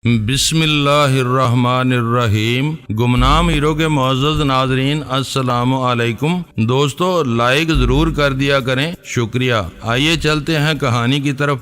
بسم اللہ الرحمن الرحیم۔ گمنام ہیرو کے معزز ناظرین السلام علیکم۔ دوستو لائک ضرور کر دیا کریں، شکریہ۔ آئیے چلتے ہیں کہانی کی طرف۔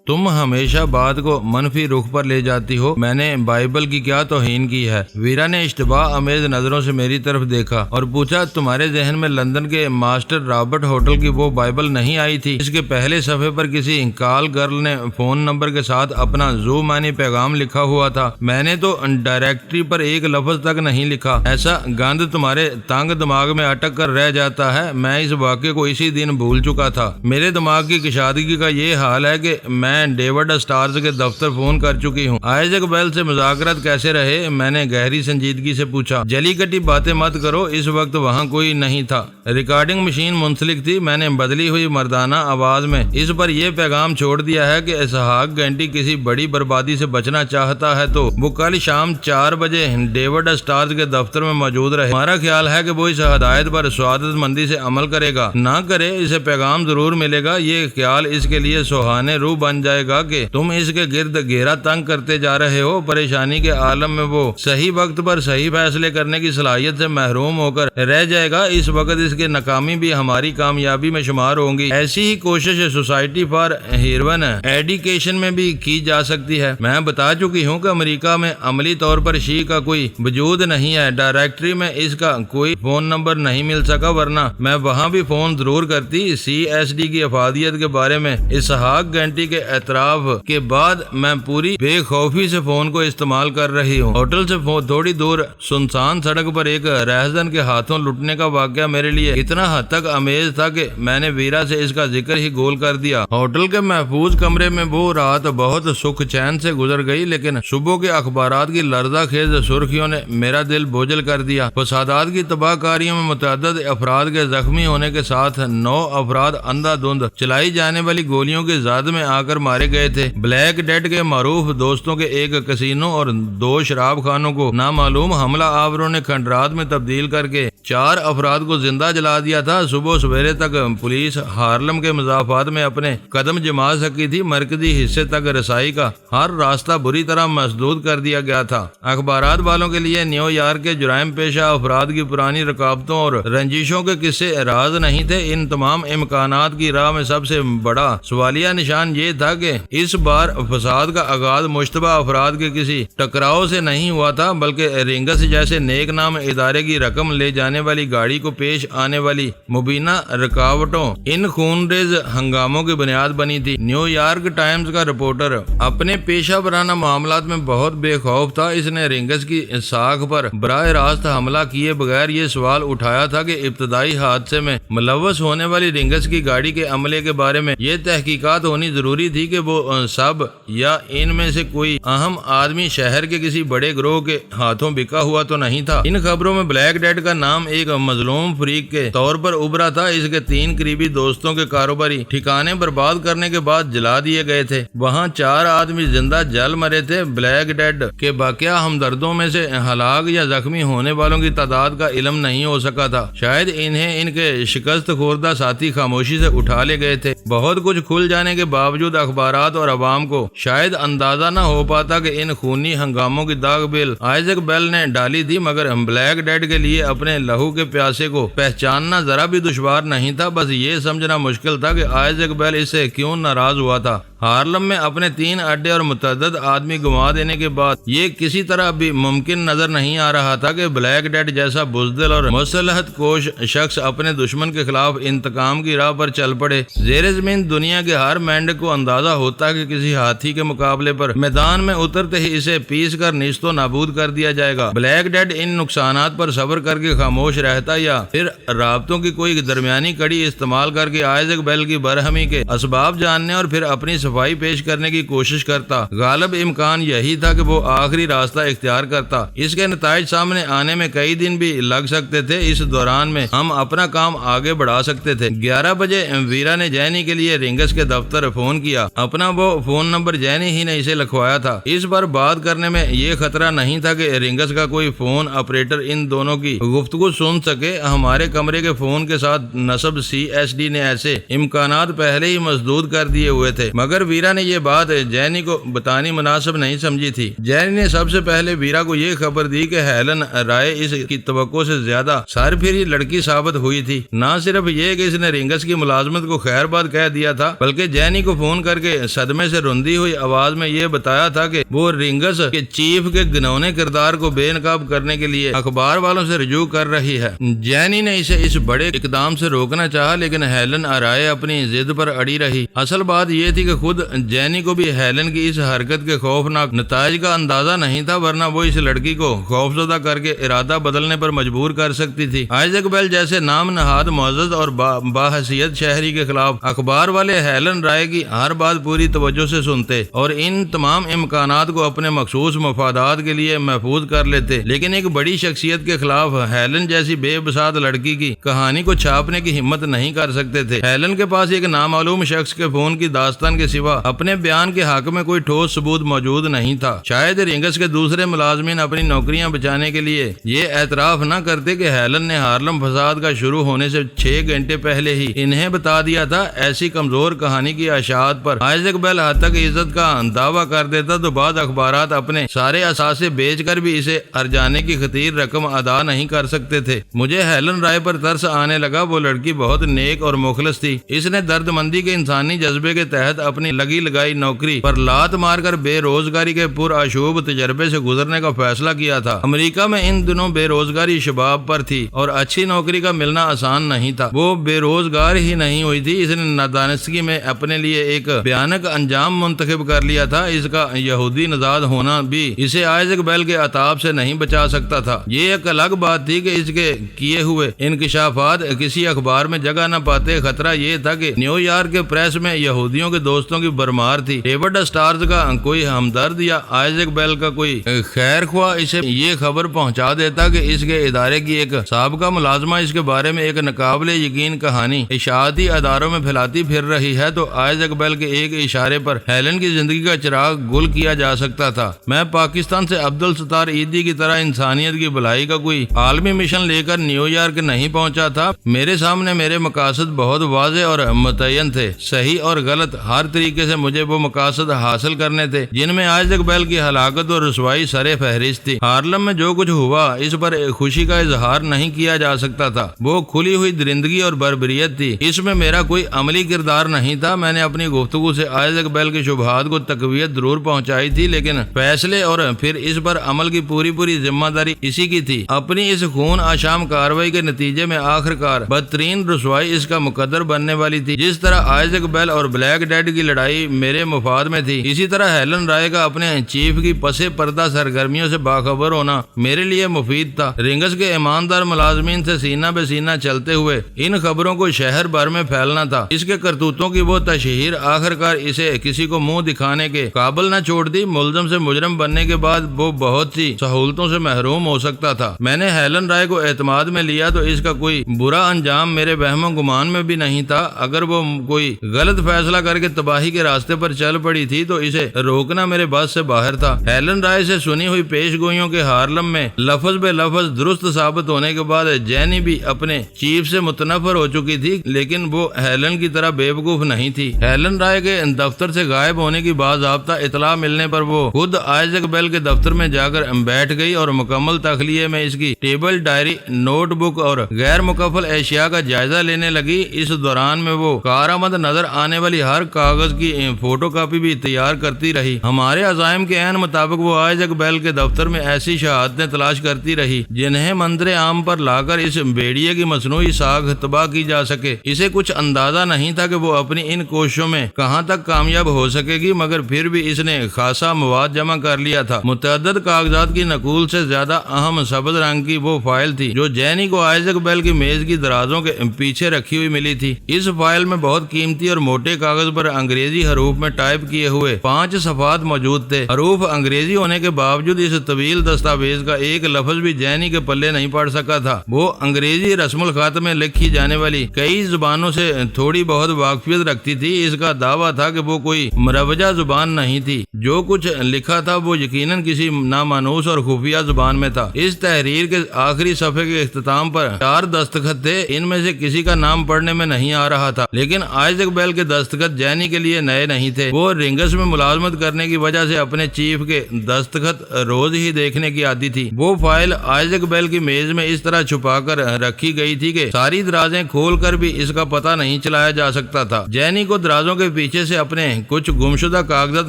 تم ہمیشہ بات کو منفی رخ پر لے جاتی ہو، میں نے بائبل کی کیا توہین کی ہے؟ ویرا نے اشتباہ آمیز نظروں سے میری طرف دیکھا اور پوچھا، تمہارے ذہن میں لندن کے ماسٹر رابرٹ ہوٹل کی وہ بائبل نہیں آئی تھی اس کے پہلے صفحے پر کسی کال گرل نے فون نمبر کے ساتھ اپنا ذو معنی پیغام لکھا ہوا تھا؟ میں نے تو ڈائریکٹری پر ایک لفظ تک نہیں لکھا۔ ایسا گند تمہارے تنگ دماغ میں اٹک کر رہ جاتا ہے۔ میں اس واقعے کو اسی دن بھول چکا تھا۔ میرے دماغ کی کشادگی کا یہ حال ہے کہ میں ڈیوڈ اسٹارز کے دفتر فون کر چکی ہوں۔ آئزیک بیل سے مذاکرات کیسے رہے؟ میں نے گہری سنجیدگی سے پوچھا۔ جلی کٹی باتیں مت کرو، اس وقت وہاں کوئی نہیں تھا، ریکارڈنگ مشین منسلک تھی۔ میں نے بدلی ہوئی مردانہ آواز میں اس پر یہ پیغام چھوڑ دیا ہے کہ اسحاق گینٹی کسی بڑی بربادی سے بچنا چاہتا ہے تو وہ کل شام 4 بجے ڈیوڈ اسٹارز کے دفتر میں موجود رہے۔ ہمارا خیال ہے کہ وہ اس ہدایت پر سعادت مندی سے عمل کرے گا، نہ کرے اسے پیغام ضرور ملے گا۔ یہ خیال اس کے لیے سہانے روح بن جائے گا کہ تم اس کے گرد گھیرا تنگ کرتے جا رہے ہو۔ پریشانی کے عالم میں وہ صحیح وقت پر صحیح فیصلے کرنے کی صلاحیت سے محروم ہو کر رہ جائے گا۔ اس وقت اس کی ناکامی بھی ہماری کامیابی میں شمار ہوں گی۔ ایسی ہی کوشش سوسائٹی فار ہیروین ایڈیکیشن میں بھی کی جا سکتی ہے۔ میں بتا چکی ہوں کہ امریکہ میں عملی طور پر شی کا کوئی وجود نہیں ہے۔ ڈائریکٹری میں اس کا کوئی فون نمبر نہیں مل سکا، ورنہ میں وہاں بھی فون ضرور کرتی۔ CSD کی افادیت کے بارے میں اسحاق گینٹی کے اعتراف کے بعد میں پوری بے خوفی سے فون کو استعمال کر رہی ہوں۔ ہوٹل سے تھوڑی دور سنسان سڑک پر ایک رہزن کے ہاتھوں لٹنے کا واقعہ میرے لیے اتنا حد تک امیز تھا کہ میں نے ویرا سے اس کا ذکر ہی گول کر دیا۔ ہوٹل کے محفوظ کمرے میں وہ رات بہت سکھ چین سے گزر گئی، لیکن صبح کے اخبارات کی لرزہ خیز سرخیوں نے میرا دل بوجھل کر دیا۔ فسادات کی تباہ کاریوں میں متعدد افراد کے زخمی ہونے کے ساتھ 9 افراد اندھا دھند چلائی جانے والی گولیوں کی زد میں آ کر مارے گئے تھے۔ بلیک ڈیڈ کے معروف دوستوں کے ایک کسینو اور 2 شراب خانوں کو نامعلوم حملہ آوروں نے کھنڈرات میں تبدیل کر کے 4 افراد کو زندہ جلا دیا تھا۔ صبح سویرے تک پولیس ہارلم کے مضافات میں اپنے قدم جما سکی تھی۔ مرکزی حصے تک رسائی کا ہر راستہ بری طرح مسدود کر دیا گیا تھا۔ اخبارات والوں کے لیے نیو یارک کے جرائم پیشہ افراد کی پرانی رکاوٹوں اور رنجشوں کے قصے راز نہیں تھے۔ ان تمام امکانات کی راہ میں سب سے بڑا سوالیہ نشان یہ تھا کہ اس بار فساد کا آغاز مشتبہ افراد کے کسی ٹکراؤ سے نہیں ہوا تھا، بلکہ رنگس جیسے نیک نام ادارے کی رقم لے جانے والی گاڑی کو پیش آنے والی مبینہ رکاوٹوں ان خونریز ہنگاموں کی بنیاد بنی تھی۔ نیو یارک ٹائمز کا رپورٹر اپنے پیشہ ورانہ معاملات میں بہت بے خوف تھا۔ اس نے رنگس کی ساکھ پر براہ راست حملہ کیے بغیر یہ سوال اٹھایا تھا کہ ابتدائی حادثے میں ملوث ہونے والی رنگس کی گاڑی کے عملے کے بارے میں یہ تحقیقات ہونی ضروری تھی کہ وہ سب یا ان میں سے کوئی اہم آدمی شہر کے کسی بڑے گروہ کے ہاتھوں بکا ہوا تو نہیں تھا۔ ان خبروں میں بلیک ڈیڈ کا نام ایک مظلوم فریق کے طور پر ابھرا تھا۔ اس کے 3 قریبی دوستوں کے کاروباری ٹھکانے برباد کرنے کے بعد جلا دیے گئے تھے۔ وہاں 4 آدمی زندہ جل مرے تھے۔ بلیک ڈیڈ کے باقیہ ہمدردوں میں سے ہلاک یا زخمی ہونے والوں کی تعداد کا علم نہیں ہو سکا تھا۔ شاید انہیں ان کے شکست خوردہ ساتھی خاموشی سے اٹھا لے گئے تھے۔ بہت کچھ کھل جانے کے باوجود اخبارات اور عوام کو شاید اندازہ نہ ہو پاتا کہ ان خونی ہنگاموں کی داغ بیل آئزیک بیل نے ڈالی تھی، مگر بلیک ڈیڈ کے لیے اپنے لہو کے پیاسے کو پہچاننا ذرا بھی دشوار نہیں تھا۔ بس یہ سمجھنا مشکل تھا کہ آئزیک بیل اس سے کیوں ناراض ہوا تھا۔ ہارلم میں اپنے 3 اڈے اور متعدد آدمی گنوا دینے کے بعد یہ کسی طرح بھی ممکن نظر نہیں آ رہا تھا کہ بلیک ڈیڈ جیسا بزدل اور مصلحت کوش شخص اپنے دشمن کے خلاف انتقام کی راہ پر چل پڑے۔ زیر زمین دنیا کے ہر مینڈک کو اندازہ ہوتا ہے کہ کسی ہاتھی کے مقابلے پر میدان میں اترتے ہی اسے پیس کر نیست و نابود کر دیا جائے گا۔ بلیک ڈیڈ ان نقصانات پر صبر کر کے خاموش رہتا یا پھر رابطوں کی کوئی درمیانی کڑی استعمال کر کے آئزیک بیل کی برہمی کے اسباب جاننے اور پھر اپنی صفائی پیش کرنے کی کوشش کرتا۔ غالب امکان یہی تھا کہ وہ آخری راستہ اختیار کرتا۔ اس کے نتائج سامنے آنے میں کئی دن بھی لگ سکتے تھے۔ اس دوران میں ہم اپنا کام آگے بڑھا سکتے تھے۔ 11 بجے ویرا نے جینی کے لیے رنگس کے دفتر فون کیا۔ اپنا وہ فون نمبر جینی ہی نے اسے لکھوایا تھا۔ اس پر بات کرنے میں یہ خطرہ نہیں تھا کہ رنگس کا کوئی فون آپریٹر ان دونوں کی گفتگو سن سکے۔ ہمارے کمرے کے فون کے ساتھ نصب CSD نے ایسے امکانات پہلے ہی مسدود کر دیے ہوئے تھے، مگر مگر ویرا نے یہ بات جینی کو بتانی مناسب نہیں سمجھی تھی۔ جینی نے سب سے پہلے ویرا کو یہ خبر دی کہ ہیلن رائے اس کی توقع سے زیادہ سر پھری لڑکی ثابت ہوئی تھی۔ نہ صرف یہ کہ اس نے رنگس کی ملازمت کو خیر بات کہہ دیا تھا، بلکہ جینی کو فون کر کے صدمے سے روندی ہوئی آواز میں یہ بتایا تھا کہ وہ رنگس کے چیف کے گنونے کردار کو بے نقاب کرنے کے لیے اخبار والوں سے رجوع کر رہی ہے۔ جینی نے اسے اس بڑے اقدام سے روکنا چاہا، لیکن ہیلن رائے اپنی ضد پر اڑی رہی۔ اصل بات یہ تھی کہ خود جینی کو بھی ہیلن کی اس حرکت کے خوفناک نتائج کا اندازہ نہیں تھا، ورنہ وہ اس لڑکی کو خوفزدہ کر کے ارادہ بدلنے پر مجبور کر سکتی تھی۔ آئزیک بیل جیسے نام نہاد معزز اور باحیثیت شہری کے خلاف اخبار والے ہیلن رائے کی ہر بات پوری توجہ سے سنتے اور ان تمام امکانات کو اپنے مخصوص مفادات کے لیے محفوظ کر لیتے، لیکن ایک بڑی شخصیت کے خلاف ہیلن جیسی بے بساط لڑکی کی کہانی کو چھاپنے کی ہمت نہیں کر سکتے تھے۔ ہیلن کے پاس ایک نامعلوم شخص کے فون کی داستان کے سوا اپنے بیان کے حق میں کوئی ٹھوس ثبوت موجود نہیں تھا۔ شاید رنگس کے دوسرے ملازمین اپنی نوکریاں بچانے کے لیے یہ اعتراف نہ کرتے کہ ہیلن نے ہارلم فساد کا شروع ہونے سے 6 گھنٹے پہلے ہی انہیں بتا دیا تھا۔ ایسی کمزور کہانی کی اشاعت پر آئزیک بیل حد تک عزت کا دعویٰ کر دیتا تو بعض اخبارات اپنے سارے اثاثے بیچ کر بھی اسے ارجانے کی خطیر رقم ادا نہیں کر سکتے تھے۔ مجھے ہیلن رائے پر ترس آنے لگا۔ وہ لڑکی بہت نیک اور مخلص تھی۔ اس نے درد مندی کے انسانی جذبے کے تحت اپنی لگی لگائی نوکری پر لات مار کر بے روزگاری کے پرآشوب تجربے سے گزرنے کا فیصلہ کیا تھا۔ امریکہ میں ان دنوں بے روزگاری شباب پر تھی اور اچھی نوکری کا ملنا آسان نہیں تھا۔ وہ بے روزگار ہی نہیں ہوئی تھی، اس نے نادانستگی میں اپنے لیے ایک بھیانک انجام منتخب کر لیا تھا۔ اس کا یہودی نژاد ہونا بھی اسے آئزیک بیل کے عطاب سے نہیں بچا سکتا تھا۔ یہ ایک الگ بات تھی کہ اس کے کیے ہوئے انکشافات کسی اخبار میں جگہ نہ پاتے۔ خطرہ یہ تھا کہ نیو یارک کے پریس میں یہودیوں کے دوستوں کی برمار تھی۔ ڈیوڈ اسٹارز کا کوئی ہمدرد یا آئزیک بیل کا کوئی خیر خواہ اسے یہ خبر پہنچا دیتا کہ اس کے ادارے کی ایک سابقہ ملازمہ اس کے بارے میں ایک ناقابل یقین کہانی اشاعتی اداروں میں پھیلاتی پھر رہی ہے، تو آئزیک بیل کے ایک اشارے پر ہیلن کی زندگی کا چراغ گل کیا جا سکتا تھا۔ میں پاکستان سے عبدالستار عیدی کی طرح انسانیت کی بھلائی کا کوئی عالمی مشن لے کر نیو یارک نہیں پہنچا تھا۔ میرے سامنے میرے مقاصد بہت واضح اور متعین تھے۔ صحیح اور غلط ہر طریقے سے مجھے وہ مقاصد حاصل کرنے تھے جن میں آئزیک بیل کی ہلاکت اور رسوائی سر فہرست تھی۔ ہارلم میں جو کچھ ہوا اس پر خوشی کا اظہار نہیں کیا جا سکتا تھا۔ وہ کھلی ہوئی درندگی اور بربریت تھی۔ اس میں میرا کوئی عملی کردار نہیں تھا۔ میں نے اپنی گفتگو سے آئزیک بیل کے شبہات کو تقویت ضرور پہنچائی تھی، لیکن فیصلے اور پھر اس پر عمل کی پوری ذمہ داری اسی کی تھی۔ اپنی اس خون آشام کارروائی کے نتیجے میں آخرکار بدترین رسوائی اس کا مقدر بننے والی تھی۔ جس طرح آئزیک بیل اور بلیک ڈیڈ کی لڑائی میرے مفاد میں تھی، اسی طرح ہیلن رائے کا اپنے چیف کی پس پردہ سرگرمیوں سے باخبر ہونا میرے لیے مفید تھا۔ رنگس کے ایماندار ملازمین سے سینہ بے سینہ چلتے ہوئے ان خبروں کو شہر بھر میں پھیلنا تھا۔ اس کے کرتوتوں کی وہ تشہیر آخرکار اسے کسی کو منہ دکھانے کے قابل نہ چھوڑ دی۔ ملزم سے مجرم بننے کے بعد وہ بہت سی سہولتوں سے محروم ہو سکتا تھا۔ میں نے ہیلن رائے کو اعتماد میں لیا تو اس کا کوئی برا انجام میرے وہم و گمان میں بھی نہیں تھا۔ اگر وہ کوئی غلط فیصلہ کر کے تباہی کے راستے پر چل پڑی تھی تو اسے روکنا میرے بس سے باہر تھا۔ ہیلن رائے سے سنی ہوئی پیش گوئیوں کے ہارلم میں لفظ بے لفظ درست ثابت ہونے کے بعد جینی بھی اپنے چیف سے متنفر ہو چکی تھی، لیکن وہ ہیلن کی طرح بے وقوف نہیں تھی۔ ہیلن رائے کے دفتر سے غائب ہونے کی باضابطہ اطلاع ملنے پر وہ خود آئزیک بیل کے دفتر میں جا کر بیٹھ گئی اور مکمل تخلیے میں اس کی ٹیبل، ڈائری، نوٹ بک اور غیر مکفل اشیاء کا جائزہ لینے لگی۔ اس دوران میں وہ کارآمد نظر آنے والی ہر کاغذ کی فوٹو کاپی بھی تیار کرتی رہی۔ ہمارے عزائم کے عین مطابق وہ آئزیک بیل کے دفتر میں ایسی شہادتیں تلاش کرتی رہی جنہیں منظر عام پر لا کر اس بھیڑیے کی مصنوعی ساکھ تباہ کی جا سکے۔ اسے کچھ اندازہ نہیں تھا کہ وہ اپنی ان کوششوں میں کہاں تک کامیاب ہو سکے گی، مگر پھر بھی اس نے خاصا مواد جمع کر لیا تھا۔ متعدد کاغذات کی نقول سے زیادہ اہم سبز رنگ کی وہ فائل تھی جو جینی کو آئزیک بیل کی میز کی درازوں کے پیچھے رکھی ہوئی ملی تھی۔ اس فائل میں بہت قیمتی اور موٹے کاغذ پر انگریزی حروف میں ٹائپ کیے ہوئے 5 صفحات موجود تھے۔ حروف انگریزی ہونے کے باوجود اس طویل دستاویز کا ایک لفظ بھی جینی کے پلے نہیں پڑ سکا تھا۔ وہ انگریزی رسم الخط میں لکھی جانے والی کئی زبانوں سے تھوڑی بہت واقفیت رکھتی تھی۔ اس کا دعویٰ تھا کہ وہ کوئی مروجہ زبان نہیں تھی۔ جو کچھ لکھا تھا وہ یقیناً کسی نامانوس اور خفیہ زبان میں تھا۔ اس تحریر کے آخری صفحے کے اختتام پر 4 دستخط تھے۔ ان میں سے کسی کا نام پڑھنے میں نہیں آ رہا تھا، لیکن آئزیک بیل کے دستخط جینی کے لیے لیے نئے نہیں تھے۔ وہ رنگس میں ملازمت کرنے کی وجہ سے اپنے چیف کے دستخط روز ہی دیکھنے کی عادی تھی۔ وہ فائل آئزیک بیل کی میز میں اس طرح چھپا کر رکھی گئی تھی کہ ساری درازیں کھول کر بھی اس کا پتہ نہیں چلایا جا سکتا تھا۔ جینی کو درازوں کے پیچھے سے اپنے کچھ گمشدہ کاغذات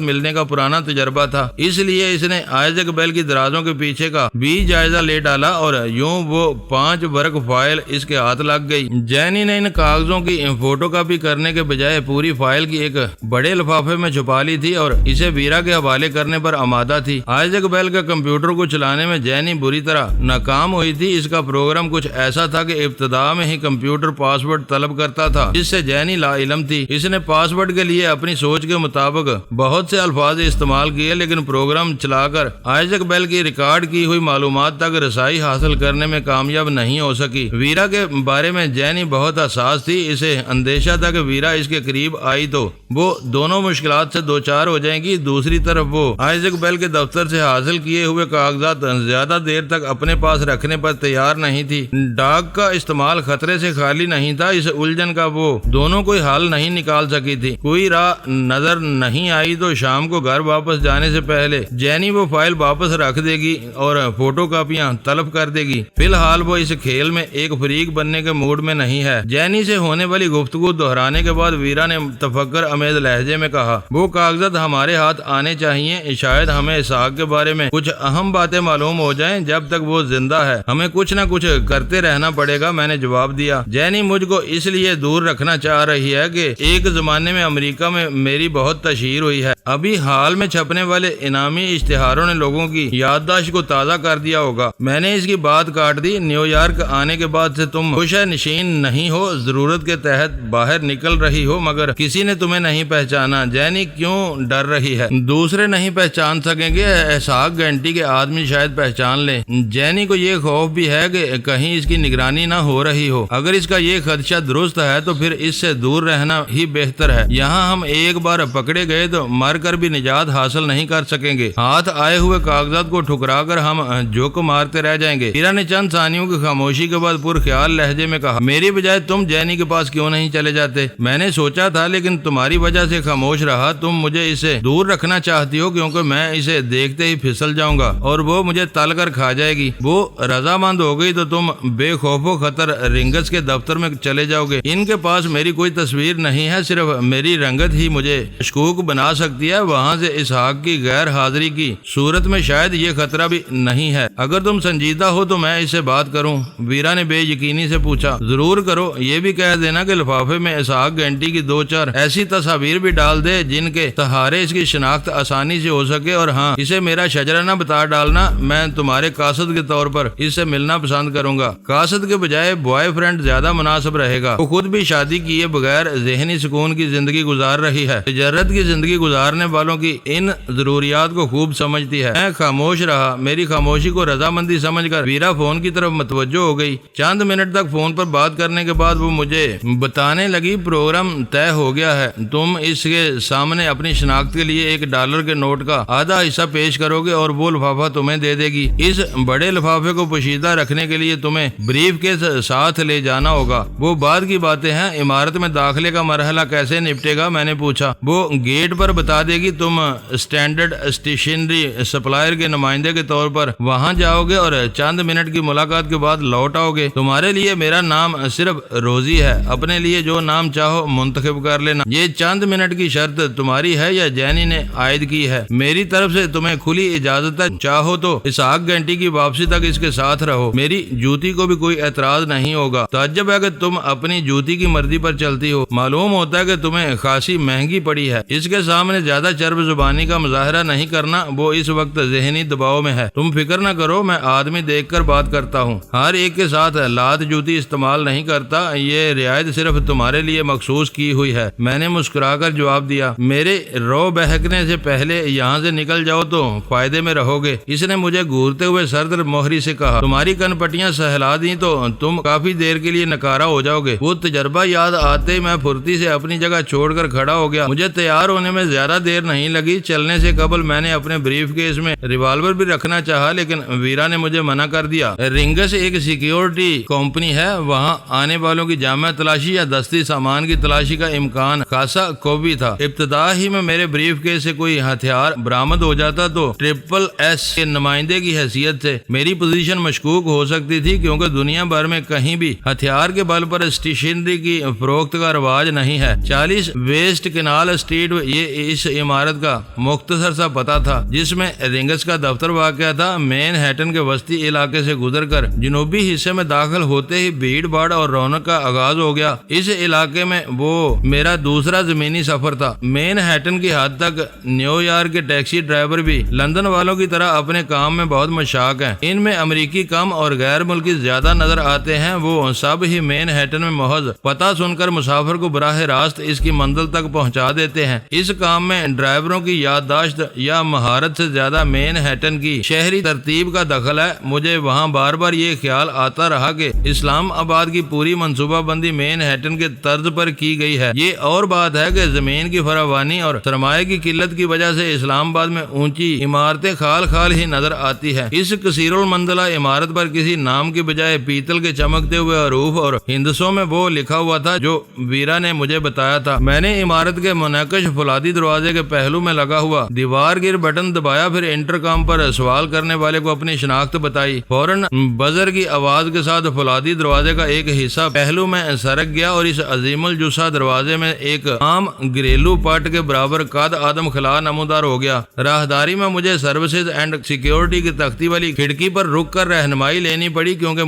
ملنے کا پرانا تجربہ تھا، اس لیے اس نے آئزیک بیل کی درازوں کے پیچھے کا بھی جائزہ لے ڈالا اور یوں وہ 5 برق فائل اس کے ہاتھ لگ گئی۔ جینی نے ان کاغذوں کی فوٹو کاپی کرنے کے بجائے پوری فائل کی ایک بڑے لفافے میں چھپا لی تھی اور اسے ویرا کے حوالے کرنے پر آمادہ تھی۔ آئزیک بیل کے کمپیوٹر کو چلانے میں جینی بری طرح ناکام ہوئی تھی۔ اس کا پروگرام کچھ ایسا تھا کہ ابتدا میں ہی کمپیوٹر پاس ورڈ طلب کرتا تھا، جس سے جینی لا علم تھی۔ اس نے پاس ورڈ کے لیے اپنی سوچ کے مطابق بہت سے الفاظ استعمال کیے، لیکن پروگرام چلا کر آئزیک بیل کی ریکارڈ کی ہوئی معلومات تک رسائی حاصل کرنے میں کامیاب نہیں ہو سکی۔ ویرا کے بارے میں جینی بہت حساس تھی۔ اسے اندیشہ تھا کہ ویرا اس کے قریب آئی تو وہ دونوں مشکلات سے دوچار ہو جائیں گی۔ دوسری طرف وہ آئزیک بیل کے دفتر سے حاصل کیے ہوئے کاغذات زیادہ دیر تک اپنے پاس رکھنے پر تیار نہیں تھی۔ ڈاک کا استعمال خطرے سے خالی نہیں تھا۔ اس الجھن کا وہ دونوں کوئی حل نہیں نکال سکی تھی۔ کوئی راہ نظر نہیں آئی تو شام کو گھر واپس جانے سے پہلے جینی وہ فائل واپس رکھ دے گی اور فوٹو کاپیاں طلب کر دے گی۔ فی الحال وہ اس کھیل میں ایک فریق بننے کے موڈ میں نہیں ہے۔ جینی سے ہونے والی گفتگو دہرانے کے بعد ویرا نے تفکر امیز لہجے میں کہا، وہ کاغذات ہمارے ہاتھ آنے چاہیے۔ شاید ہمیں اسحاق کے بارے میں کچھ اہم باتیں معلوم ہو جائیں۔ جب تک وہ زندہ ہے ہمیں کچھ نہ کچھ کرتے رہنا پڑے گا، میں نے جواب دیا۔ جینی مجھ کو اس لیے دور رکھنا چاہ رہی ہے کہ ایک زمانے میں امریکہ میں میری بہت تشہیر ہوئی ہے۔ ابھی حال میں چھپنے والے انعامی اشتہاروں نے لوگوں کی یادداشت کو تازہ کر دیا ہوگا۔ میں نے اس کی بات کاٹ دی۔ نیو یارک آنے کے بعد سے تم خوش نشین نہیں ہو، ضرورت کے تحت باہر نکل رہی ہو، مگر کسی نے تمہیں نہیں پہچانا۔ جینی کیوں ڈر رہی ہے؟ دوسرے نہیں پہچان سکیں گے، اسحاق گینٹی کے آدمی شاید پہچان لیں۔ جینی کو یہ خوف بھی ہے کہ کہیں اس کی نگرانی نہ ہو رہی ہو۔ اگر اس کا یہ خدشہ درست ہے تو پھر اس سے دور رہنا ہی بہتر ہے۔ یہاں ہم ایک بار پکڑے گئے تو مر کر بھی نجات حاصل نہیں کر سکیں گے۔ ہاتھ آئے ہوئے کاغذات کو ٹھکرا کر ہم جھک مارتے رہ جائیں گے۔ ویرا نے چند ثانیوں کی خاموشی کے بعد پرخیال لہجے میں کہا، میری بجائے تم جینی کے پاس کیوں نہیں چلے جاتے؟ میں نے سوچا تھا، لیکن تمہاری وجہ سے خاموش رہا۔ تم مجھے اسے دور رکھنا چاہتی ہو کیونکہ میں اسے دیکھتے ہی پھسل جاؤں گا اور وہ مجھے تل کر کھا جائے گی۔ وہ رضامند ہو گئی تو تم بے خوف و خطر رنگس کے دفتر میں چلے جاؤ گے۔ ان کے پاس میری کوئی تصویر نہیں ہے، صرف میری رنگت ہی مجھے مشکوک بنا سکتی ہے۔ وہاں سے اسحاق کی غیر حاضری کی صورت میں شاید یہ خطرہ بھی نہیں ہے۔ اگر تم سنجیدہ ہو تو میں اس سے بات کروں؟ ویرا نے بے یقینی سے پوچھا۔ ضرور کرو، یہ بھی کہہ دینا کہ لفافے میں اسحاق گینٹی کی 2-4 ایسی تصاویر بھی ڈال دے جن کے سہارے اس کی شناخت آسانی سے ہو سکے، اور ہاں، اسے میرا شجرہ نہ بتا ڈالنا، میں تمہارے قاصد کے طور پر اس سے ملنا پسند کروں گا۔ قاصد کے بجائے بوائے فرینڈ زیادہ مناسب رہے گا۔ وہ خود بھی شادی کیے بغیر ذہنی سکون کی زندگی گزار رہی ہے، تجارت کی زندگی گزارنے والوں کی ان ضروریات کو خوب سمجھتی ہے۔ میں خاموش رہا۔ میری خاموشی کو رضامندی سمجھ کر ویرا فون کی طرف متوجہ ہو گئی۔ چند منٹ تک فون پر بات کرنے کے بعد وہ مجھے بتانے لگی، پروگرام طے ہو گیا ہے۔ تم اس کے سامنے اپنی شناخت کے لیے $1 کے نوٹ کا آدھا حصہ پیش کرو گے اور وہ لفافہ تمہیں دے دے گی۔ اس بڑے لفافے کو پوشیدہ رکھنے کے لیے تمہیں بریف کے ساتھ لے جانا ہوگا۔ وہ بعد کی باتیں ہیں۔ عمارت میں داخلے کا مرحلہ کیسے نپٹے گا؟ میں نے پوچھا۔ وہ گیٹ پر بتا دے گی۔ تم اسٹینڈرڈ اسٹیشنری سپلائر کے نمائندے کے طور پر وہاں جاؤ گے اور چند منٹ کی ملاقات کے بعد لوٹ آؤ گے۔ تمہارے لیے میرا نام صرف روزی ہے، اپنے لیے جو نام چاہو منتخب کر لینا۔ یہ چند منٹ کی شرط تمہاری ہے یا جینی نے عائد کی ہے؟ میری طرف سے تمہیں کھلی اجازت ہے، چاہو تو اسحاق گینٹی کی واپسی تک اس کے ساتھ رہو۔ میری جوتی کو بھی کوئی اعتراض نہیں ہوگا۔ تعجب ہے کہ تم اپنی جوتی کی مرضی پر چلتی ہو۔ معلوم ہوتا ہے کہ تمہیں خاصی مہنگی پڑی ہے۔ اس کے سامنے زیادہ چرب زبانی کا مظاہرہ نہیں کرنا، وہ اس وقت ذہنی دباؤ میں ہے۔ تم فکر نہ کرو، میں آدمی دیکھ کر بات کرتا ہوں، ہر ایک کے ساتھ لات جوتی استعمال نہیں کرتا۔ یہ رعایت صرف تمہارے لیے مخصوص کی ہوئی ہے۔ میں نے مسکرا کر جواب دیا۔ میرے رو بہکنے سے پہلے یہاں سے نکل جاؤ تو فائدے میں رہو گے۔ اس نے مجھے گھورتے ہوئے سرد موہری سے کہا، تمہاری کن پٹیاں سہلا دی تو تم کافی دیر کے لیے نکارا ہو جاؤ گے۔ وہ تجربہ یاد آتے ہی میں پھرتی سے اپنی جگہ چھوڑ کر کھڑا ہو گیا۔ مجھے تیار ہونے میں زیادہ دیر نہیں لگی۔ چلنے سے قبل میں نے اپنے بریف کیس میں ریوالور بھی رکھنا چاہا، لیکن ویرا نے مجھے منع کر دیا۔ رنگس ایک سیکیورٹی کمپنی ہے، وہاں آنے والوں کی جامع تلاشی یا دستی سامان کی تلاشی کا امکان خاصا خاصا قوی تھا۔ ابتدا ہی میں میرے بریف کیس سے کوئی ہتھیار برآمد ہو جاتا تو ٹرپل ایس کے نمائندے کی حیثیت سے میری پوزیشن مشکوک ہو سکتی تھی، کیونکہ دنیا بھر میں کہیں بھی ہتھیار کے بل پر اسٹیشنری کی فروخت کا رواج نہیں ہے۔ 40 ویسٹ کینال اسٹریٹ یہ اس عمارت کا مختصر سا پتہ تھا جس میں رنگس کا دفتر واقع تھا۔ مین ہیٹن کے وسطی علاقے سے گزر کر جنوبی حصے میں داخل ہوتے ہی بھیڑ بھاڑ اور رونق کا آغاز ہو گیا۔ اس علاقے میں وہ میرا دوسرا زمینی سفر تھا۔ مین ہیٹن کی حد تک نیو یارک کے ٹیکسی ڈرائیور بھی لندن والوں کی طرح اپنے کام میں بہت مشاق ہیں۔ ان میں امریکی کم اور غیر ملکی زیادہ نظر آتے ہیں۔ وہ سب ہی مین ہیٹن میں محض پتہ سن کر مسافر کو براہ راست اس کی منزل تک پہنچا دیتے ہیں۔ اس کام میں ڈرائیوروں کی یادداشت یا مہارت سے زیادہ مین ہیٹن کی شہری ترتیب کا دخل ہے۔ مجھے وہاں بار بار یہ خیال آتا رہا کہ اسلام آباد کی پوری منصوبہ بندی مین ہیٹن کے طرز پر کی گئی ہے۔ یہ اور بات ہے کہ زمین کی فراوانی اور سرمایہ کی قلت کی وجہ سے اسلام آباد میں اونچی عمارتیں خال خال ہی نظر آتی ہے۔ اس کثیر المنزلہ عمارت پر کسی نام کی بجائے پیتل کے چمکتے ہوئے حروف اور ہندسوں میں وہ لکھا ہوا تھا جو ویرا نے مجھے بتایا تھا۔ میں نے عمارت کے منقش فولادی دروازے کے پہلو میں لگا ہوا دیوار گیر بٹن دبایا، پھر انٹرکام پر سوال کرنے والے کو اپنی شناخت بتائی۔ فوراً بزر کی آواز کے ساتھ فولادی دروازے کا ایک حصہ پہلو میں سرک گیا اور اس عظیم الجثہ دروازے میں ایک عام گھریلو پٹ کے برابر قد آدم خلا نمودار ہو گیا۔ راہداری میں مجھے سروسز اینڈ سیکیورٹی کی تختی والی کھڑکی پر رک کر رہنمائی لینی پڑی، کیونکہ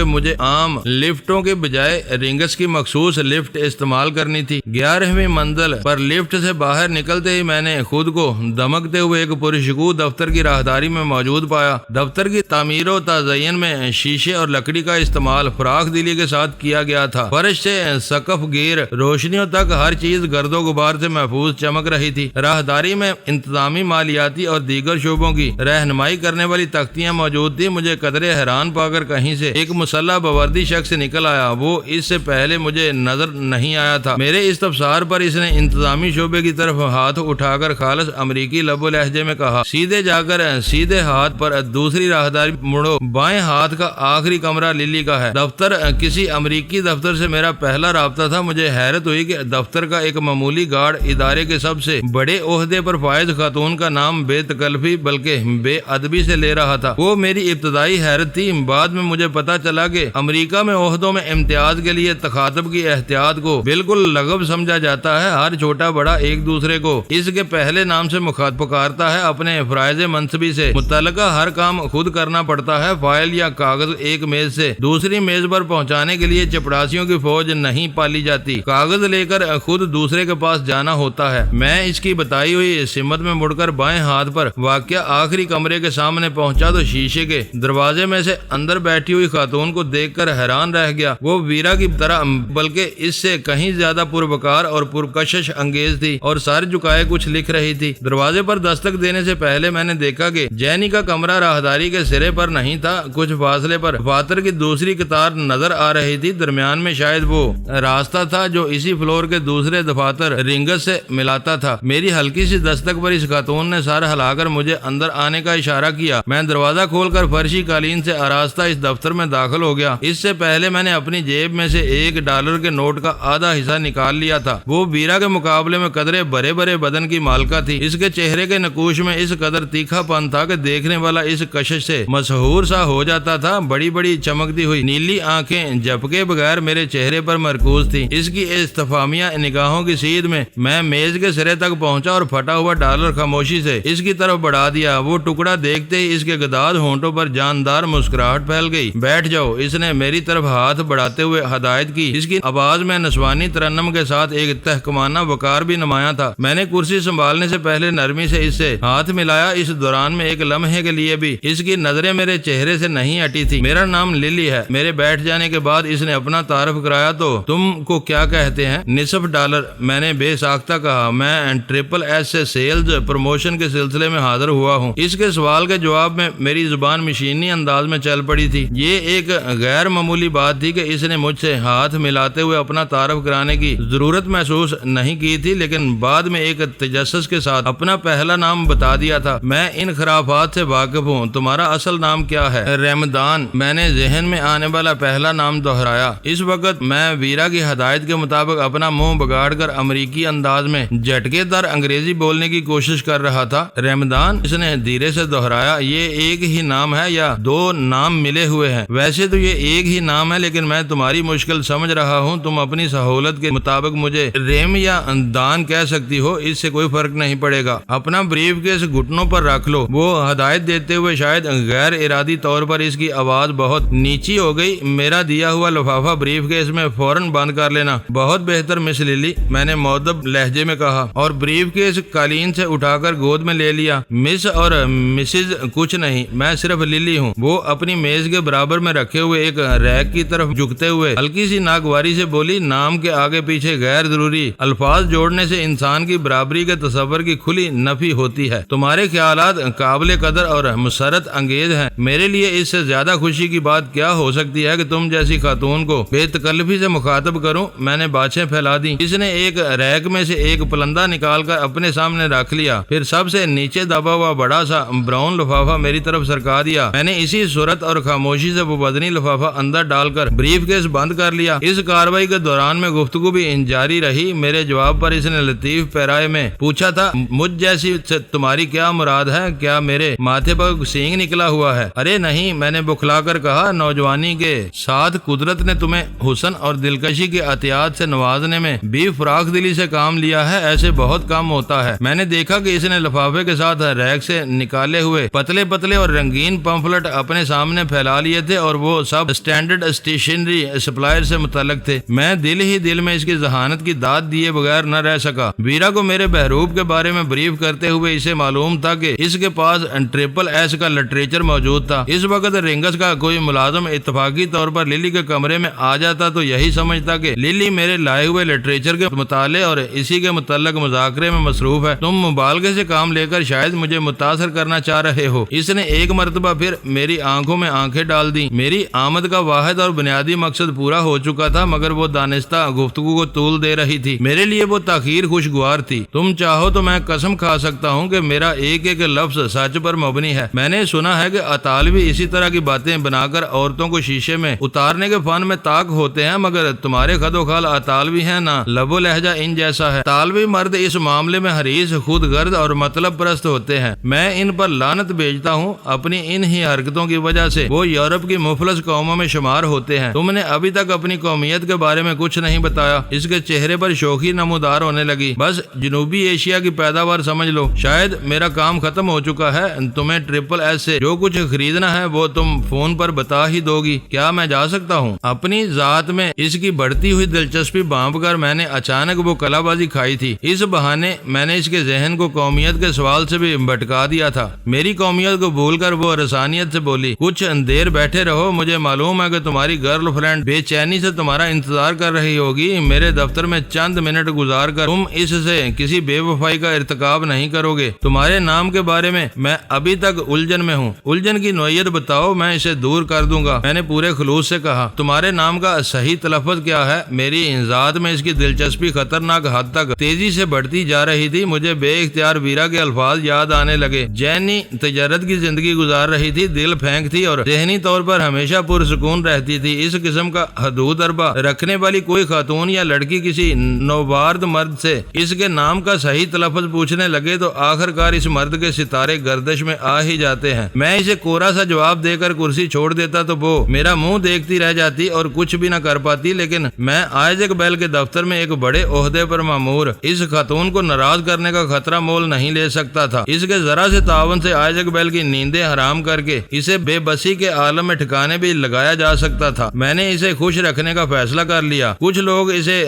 مجھے عام لفٹوں کے بجائے رنگس کی مخصوص لفٹ استعمال کرنی تھی۔ 11ویں منزل پر لفٹ سے باہر نکلتے ہی میں نے خود کو دمکتے ہوئے ایک پرشکوہ دفتر کی راہداری میں موجود پایا۔ دفتر کی تعمیر و تزئین میں شیشے اور لکڑی کا استعمال فراخ دلی کے ساتھ کیا گیا تھا۔ فرش سے سقف گیر روشنیوں تک ہر چیز گرد و غبار سے محفوظ چمک رہی تھی۔ راہداری میں انتظامی، مالیاتی اور دیگر شعبوں کی رہنمائی کرنے والی تختیاں موجود تھیں۔ مجھے قدرے حیران پا کر کہیں سے ایک مسلح بوردی شخص نکل آیا۔ وہ اس سے پہلے مجھے نظر نہیں آیا تھا۔ میرے استفسار پر اس نے انتظامی شعبے کی طرف ہاتھ اٹھا کر خالص امریکی لب و لہجے میں کہا، سیدھے جا کر سیدھے ہاتھ پر دوسری راہداری مڑو، بائیں ہاتھ کا آخری کمرہ للی کا ہے۔ دفتر کسی امریکی دفتر سے میرا پہلا رابطہ تھا۔ مجھے حیرت ہوئی کہ دفتر کا ایک معمولی گارڈ ادارے کے سب سے بڑے عہدے پر فائز خاتون کا نام بے تکلفی بلکہ بے ادبی سے لے رہا تھا۔ وہ میری ابتدائی حیرت تھی۔ بعد میں مجھے پتا چلا کہ امریکہ میں عہدوں میں امتیاز کے لیے تخاطب کی احتیاط کو بالکل لغو سمجھا جاتا ہے۔ ہر چھوٹا بڑا ایک دوسرے کو اس کے پہلے نام سے پکارتا ہے۔ اپنے فرائض منصبی سے متعلقہ ہر کام خود کرنا پڑتا ہے۔ فائل یا کاغذ ایک میز سے دوسری میز پر پہنچانے کے لیے چپڑاسیوں کی فوج نہیں پالی جاتی۔ کاغذ لے کر خود دوسرے کے پاس جانا ہوتا ہے۔ میں اس کی بتائی ہوئی سمت میں مڑ کر بائیں ہاتھ پر واقع آخری کمرے کے سامنے پہنچا تو شیشے کے دروازے میں سے اندر بیٹھی ہوئی خاتون کو دیکھ کر حیران رہ گیا۔ وہ ویرا کی طرح بلکہ اس سے کہیں زیادہ پروکار اور پرکشش انگیز تھی اور سر جھکائے کچھ لکھ رہی تھی۔ دروازے پر دستک دینے سے پہلے میں نے دیکھا کہ جینی کا کمرہ راہداری کے سرے پر نہیں تھا۔ کچھ فاصلے پر دفاتر کی دوسری قطار نظر آ رہی تھی۔ درمیان میں شاید وہ راستہ تھا جو اسی فلور کے دوسرے دفاتر رنگس سے ملاتا تھا۔ میری ہلکی سی دستک پر اس خاتون نے سر ہلا کر مجھے اندر آنے کا اشارہ کیا۔ میں دروازہ کھول کر فرشی قالین سے آراستہ اس دفتر میں داخل ہو گیا۔ اس سے پہلے میں نے اپنی جیب میں سے $1 کے نوٹ کا آدھا حصہ نکال لیا تھا۔ وہ ویرا کے مقابلے میں قدرے بڑے بڑے بدن کی مالکہ تھی۔ اس کے چہرے کے نقوش میں اس قدر تیکھا پن تھا کہ دیکھنے والا اس کشش سے مسحور سا ہو جاتا تھا۔ بڑی بڑی چمکتی ہوئی نیلی آنکھیں جھپکے بغیر میرے چہرے پر مرکوز تھی۔ اس کی استفہامیہ نگاہوں کی سیدھ میں میز کے سرے تک پہنچا اور پھٹا ہوا $1 خاموشی سے اس کی طرف بڑھا دیا۔ وہ ٹکڑا دیکھتے ہی اس کے گداز ہونٹوں پر جاندار مسکراہٹ پھیل گئی۔ بیٹھ جاؤ، اس نے میری طرف ہاتھ بڑھاتے ہوئے ہدایت کی۔ اس کی آواز میں نسوانی ترنم کے ساتھ ایک تحکمانہ وقار بھی نمایاں تھا۔ میں نے کرسی سنبھالنے سے پہلے نرمی سے اس سے ہاتھ ملایا۔ اس دوران میں ایک لمحے کے لیے بھی اس کی نظریں میرے چہرے سے نہیں ہٹی تھی۔ میرا نام للی ہے۔ میرے بیٹھ جانے کے بعد اس نے اپنا تعارف کرایا۔ تو تم کو کیا کہتے ہیں؟ $0.5 میں نے بے ساختہ کہا۔ میں ٹرپل ایس سے سیلز پروموشن کے سلسلے میں حاضر ہوا ہوں۔ اس کے سوال کے جواب میں میری زبان مشینی انداز میں چل پڑی تھی۔ یہ ایک غیر معمولی بات تھی کہ اس نے مجھ سے ہاتھ ملاتے ہوئے اپنا تعارف کرانے کی ضرورت محسوس نہیں کی تھی، لیکن بعد میں ایک تجسس کے ساتھ اپنا پہلا نام بتا دیا تھا۔ میں ان خرافات سے واقف ہوں۔ تمہارا اصل نام کیا ہے؟ رمضان میں نے ذہن میں آنے والا پہلا نام دہرایا۔ اس وقت میں ویرا کی ہدایت کے مطابق اپنا منہ بگاڑ کر امریکی انداز میں جھٹکے دار انگریزی بولنے کی کوشش کر رہا تھا۔ رمضان، اس نے دھیرے سے دہرایا، یہ ایک ہی نام ہے یا دو نام ملے ہوئے ہیں؟ ویسے تو یہ ایک ہی نام ہے، لیکن میں تمہاری مشکل سمجھ رہا ہوں۔ تم اپنی سہولت کے مطابق مجھے ریم یا دان کہہ سکتی ہو، اس سے کوئی فرق نہیں پڑے گا۔ اپنا بریف کیس گھٹنوں پر رکھ لو۔ وہ ہدایت دیتے ہوئے شاید غیر ارادی طور پر اس کی آواز بہت نیچی ہو گئی۔ میرا دیا ہوا لفافہ بریف کیس میں فوراً بند کر لینا۔ بہت بہتر مس للی، میں نے مؤدب لہجے میں کہا، اور بریف کیس قالین سے اٹھا کر گود میں لے لیا۔ مس اور مسز کچھ نہیں، میں صرف للی ہوں۔ وہ اپنی میز کے برابر میں رکھے ہوئے ایک ریک کی طرف جھکتے ہوئے ہلکی سی ناگواری سے بولی، نام کے آگے پیچھے غیر ضروری الفاظ جوڑنے سے انسان کی برابری کے تصور کی کھلی نفی ہوتی ہے۔ تمہارے خیالات قابل قدر اور مسرت انگیز ہیں۔ میرے لیے اس سے زیادہ خوشی کی بات کیا ہو سکتی ہے کہ تم جیسی خاتون کو بے تکلفی سے مخاطب کروں۔ میں نے باچھیں پھیلا دی۔ اس نے ایک ریک میں سے ایک پلندہ نکال کر اپنے سامنے رکھ لیا، پھر سب سے نیچے دبا ہوا بڑا سا براؤن لفافہ میری طرف سرکا دیا۔ میں نے اسی صورت اور خاموشی سے وہ بدنی لفافہ اندر ڈال کر بریف کیس بند کر لیا۔ اس کارروائی کے دوران میں گفتگو بھی جاری رہی۔ میرے جواب پر اس نے لطیف پیرائے میں پوچھا تھا، مجھ جیسی سے تمہاری کیا مراد ہے؟ کیا میرے ماتھے پر سینگ نکلا ہوا ہے؟ ارے نہیں، میں نے بکھلا کر کہا، نوجوانی کے ساتھ قدرت نے تمہیں حسن اور دلکشی کے عطیات سے نوازنے میں بھی فراخ دلی سے کام لیا ہے، ایسے بہت کام ہوتا ہے۔ میں نے دیکھا کہ اس نے لفافے کے ساتھ ریک سے نکالے ہوئے پتلے پتلے اور رنگین پمفلٹ اپنے سامنے پھیلا لیے تھے، اور وہ سب اسٹینڈرڈ اسٹیشنری سپلائر سے متعلق تھے۔ میں دل ہی دل میں اس کی ذہانت کی داد دیے بغیر نہ رہ سکا۔ ویرا کو میرے بہروب کے بارے میں بریف کرتے ہوئے اسے معلوم تھا کہ اس کے پاس ٹرپل ایس کا لٹریچر موجود تھا۔ اس وقت رنگس کا کوئی ملازم اتفاقی طور پر للی کے کمرے میں آ جاتا تو یہی سمجھتا کہ للی میرے لائے ہوئے لٹریچر کے مطالعے اور اسی کے متعلق مذاکرے میں مصروف ہے۔ تم مبالغے سے کام لے کر شاید مجھے متاثر کرنا چاہ رہے ہو۔ اس نے ایک مرتبہ پھر میری آنکھوں میں آنکھیں ڈال دی۔ میری آمد کا واحد اور بنیادی مقصد پورا ہو چکا تھا، مگر وہ دانستہ گفتگو کو طول دے رہی تھی۔ میرے لیے وہ تاخیر خوشگوار تھی۔ تم چاہو تو میں قسم کھا سکتا ہوں کہ میرا ایک ایک لفظ سچ پر مبنی ہے۔ میں نے سنا ہے کہ اطالوی اسی طرح کی باتیں بنا کر عورتوں کو شیشے میں اتارنے کے فن میں طاق ہوتے ہیں، مگر تمہارے خد و خال اطالوی ہیں نہ لب و لہجہ ان جیسا ہے۔ اطالوی مرد اس معاملے میں حریص، خود غرض اور مطلب پرست ہوتے ہیں۔ میں ان پر لعنت بھیجتا ہوں۔ اپنی ان ہی حرکتوں کی وجہ سے وہ یورپ کی مفلس قوموں میں شمار ہوتے ہیں۔ تم نے ابھی تک اپنی قومیت کے بارے میں کچھ نہیں بتایا۔ اس کے چہرے پر شوخی نمودار ہونے لگی۔ بس جنوبی ایشیا کی پیداوار سمجھ لو۔ شاید میرا کام ختم ہو چکا ہے۔ تمہیں ٹرپل ایس سے جو کچھ خریدنا ہے وہ تم فون پر بتا ہی دو گی۔ کیا میں جا سکتا ہوں؟ اپنی ذات میں اس کی بڑھتی ہوئی دلچسپی بانپ کر میں نے اچانک وہ کلا بازی کھائی تھی۔ اس بہانے میں نے اس کے ذہن کو قومیت کے سوال سے بھی بھٹکا دیا تھا۔ میری قومیت کو بھول کر وہ رسانیت سے بولی، کچھ دیر بیٹھے رہو۔ مجھے معلوم ہے کہ تمہاری گرل فرینڈ بے چینی سے تمہارا انتظار کر رہی ہوگی۔ میرے دفتر میں چند منٹ گزار کر تم اس سے کسی بے وفائی کا ارتکاب نہیں کرو گے۔ تمہارے نام کے بارے میں ابھی تک الجھن میں ہوں۔ الجھن کی نوعیت بتاؤ، میں اسے دور کر دوں گا۔ میں نے پورے خلوص سے کہا، تمہارے نام کا صحیح تلفظ کیا ہے؟ میری ذات میں اس کی دلچسپی خطرناک حد تک تیزی سے بڑھتی جا رہی تھی۔ مجھے بے اختیار ویرا کے الفاظ یاد آنے لگے۔ جینی تجارت کی زندگی گزار رہی تھی، دل پھینک تھی اور ذہنی طور پر ہمیشہ پرسکون رہتی تھی۔ اس قسم کا حدود اربا رکھنے والی کوئی خاتون یا لڑکی کسی نوبارد مرد سے اس کے نام کا صحیح تلفظ پوچھنے لگے تو آخر کار اس مرد کے ستارے گردش میں آ ہی جاتے ہیں۔ میں اسے کوڑا سا جواب دے کر کرسی چھوڑ دیتا تو وہ میرا منہ دیکھتی رہ جاتی اور کچھ بھی نہ کر پاتی، لیکن میں آئزیک بیل کے دفتر میں ایک بڑے عہدے پر مامور اس خاتون کو ناراض کرنے کا خطرہ مول نہیں لے سکتا تھا۔ اس کے ذرا سے تعاون سے آئزیک بیل کی نیندیں حرام کر کے اسے بے بسی کے عالم میں ٹھکانے بھی لگایا جا سکتا تھا۔ میں نے اسے خوش رکھنے کا فیصلہ کر لیا۔ کچھ لوگ اسے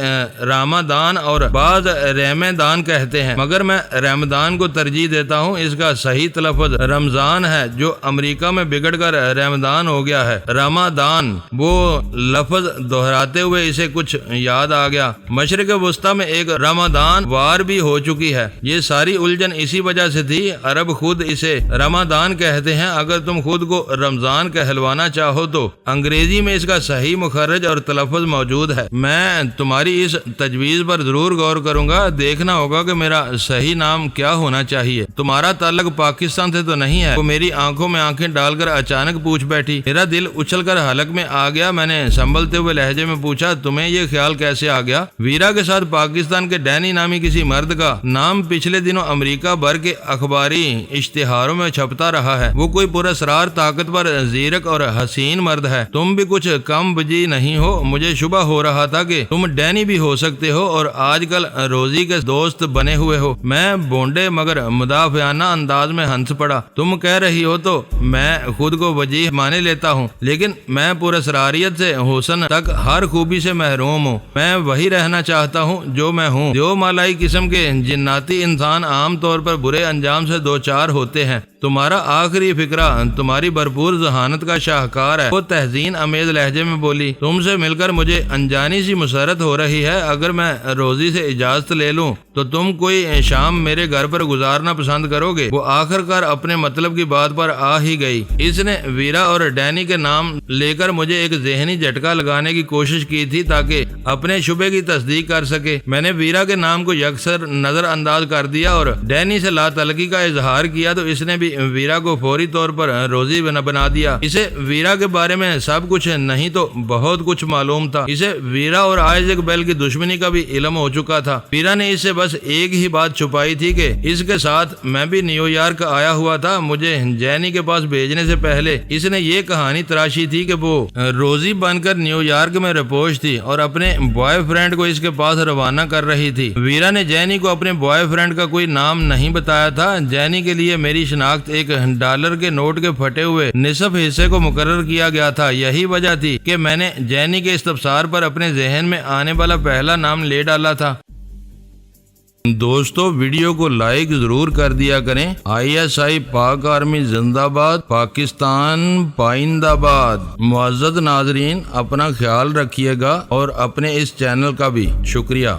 رامادان اور بعض رمضان کہتے ہیں، مگر میں رمضان کو ترجیح دیتا ہوں۔ اس کا صحیح تلفظ رمضان ہے، جو امریکہ میں بگڑ کر رمضان ہو گیا ہے۔ رمضان، وہ لفظ دہراتے ہوئے اسے کچھ یاد آ گیا۔ مشرق وسطی میں ایک رمضان وار بھی ہو چکی ہے۔ یہ ساری الجھن اسی وجہ سے تھی۔ عرب خود اسے رمضان کہتے ہیں۔ اگر تم خود کو رمضان کہلوانا چاہو تو انگریزی میں اس کا صحیح مخرج اور تلفظ موجود ہے۔ میں تمہاری اس تجویز پر ضرور غور کروں گا۔ دیکھنا ہوگا کہ میرا صحیح نام کیا ہونا چاہیے۔ تمہارا تعلق پاکستان سے تو نہیں ہے؟ وہ میری آنکھوں میں آنکھیں ڈال کر اچانک اچانک پوچھ بیٹھی۔ میرا دل اچھل کر حلق میں آ گیا۔ میں نے سنبھلتے ہوئے لہجے میں پوچھا، تمہیں یہ خیال کیسے آ گیا؟ ویرا کے ساتھ پاکستان کے ڈینی نامی کسی مرد کا نام پچھلے دنوں امریکہ بھر کے اخباری اشتہاروں میں چھپتا رہا ہے۔ وہ کوئی پراسرار، طاقتور، زیرک اور حسین مرد ہے۔ تم بھی کچھ کم بجی نہیں ہو۔ مجھے شبہ ہو رہا تھا کہ تم ڈینی بھی ہو سکتے ہو اور آج کل روزی کے دوست بنے ہوئے ہو۔ میں بونڈے مگر مدافعانہ انداز میں ہنس پڑا۔ تم کہہ رہی ہو تو میں خود کو وجیح مانے لیتا ہوں، لیکن میں پراسراریت سے حسن تک ہر خوبی سے محروم ہوں۔ میں وہی رہنا چاہتا ہوں جو میں ہوں۔ جو مالائی قسم کے جناتی انسان عام طور پر برے انجام سے دوچار ہوتے ہیں۔ تمہارا آخری فکرہ تمہاری بھرپور ذہانت کا شاہکار ہے۔ وہ تحزین امیز لہجے میں بولی، تم سے مل کر مجھے انجانی سی مسرت ہو رہی ہے۔ اگر میں روزی سے اجازت لے لوں تو تم کوئی شام میرے گھر پر گزارنا پسند کرو گے؟ وہ آخر کار اپنے مطلب کی بات پر آ ہی گئی۔ اس نے ویرا اور ڈینی کے نام لے کر مجھے ایک ذہنی جھٹکا لگانے کی کوشش کی تھی تاکہ اپنے شبے کی تصدیق کر سکے۔ میں نے ویرا کے نام کو یکسر نظر انداز کر دیا اور ڈینی سے لا تعلقی کا اظہار کیا تو اس نے بھی ویرا کو فوری طور پر روزی بنا دیا۔ اسے ویرا کے بارے میں سب کچھ نہیں تو بہت کچھ معلوم تھا۔ اسے ویرا اور آئزیک بیل کی دشمنی کا بھی علم ہو چکا تھا۔ ویرا نے اس سے بس ایک ہی بات چھپائی تھی کہ اس کے ساتھ میں بھی نیو یارک آیا ہوا تھا۔ مجھے جینی کے پاس بھیجنے سے پہلے اس نے یہ کہانی تراشی تھی کہ وہ روزی بن کر نیو یارک میں رپوش تھی اور اپنے بوائے فرینڈ کو اس کے پاس روانہ کر رہی تھی۔ ویرا نے جینی کو اپنے بوائے فرینڈ کا کوئی نام نہیں بتایا تھا۔ جینی کے لیے میری شناخت ایک $1 کے نوٹ کے پھٹے ہوئے نصف حصے کو مقرر کیا گیا تھا۔ یہی وجہ تھی کہ میں نے جینی کے استفسار پر اپنے ذہن میں آنے والا پہلا نام لے ڈالا تھا۔ دوستو، ویڈیو کو لائک ضرور کر دیا کریں۔ ISI پاک آرمی زندہ باد، پاکستان پائندہ باد۔ معزز ناظرین، اپنا خیال رکھیے گا اور اپنے اس چینل کا بھی شکریہ۔